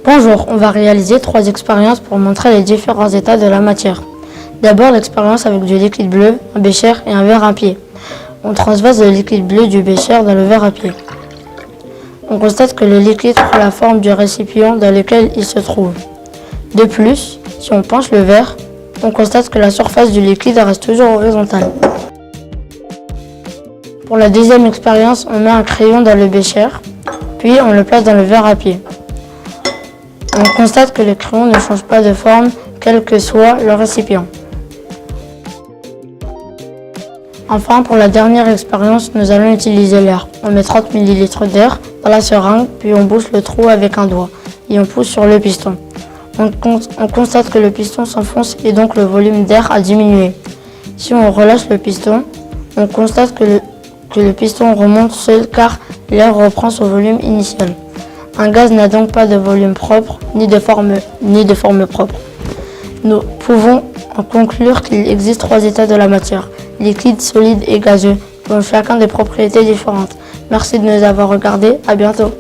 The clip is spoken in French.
Bonjour, on va réaliser 3 expériences pour montrer les différents états de la matière. D'abord, l'expérience avec du liquide bleu, un bécher et un verre à pied. On transvase le liquide bleu du bécher dans le verre à pied. On constate que le liquide prend la forme du récipient dans lequel il se trouve. De plus, si on penche le verre, on constate que la surface du liquide reste toujours horizontale. Pour la deuxième expérience, on met un crayon dans le bécher, puis on le place dans le verre à pied. On constate que le crayon ne change pas de forme, quel que soit le récipient. Enfin, pour la dernière expérience, nous allons utiliser l'air. On met 30 ml d'air dans la seringue, puis on bouche le trou avec un doigt et on pousse sur le piston. On constate que le piston s'enfonce et donc le volume d'air a diminué. Si on relâche le piston, on constate que le piston remonte seul car l'air reprend son volume initial. Un gaz n'a donc pas de volume propre ni de forme propre. Nous pouvons en conclure qu'il existe 3 états de la matière, liquide, solide et gazeux, qui ont chacun des propriétés différentes. Merci de nous avoir regardés, à bientôt.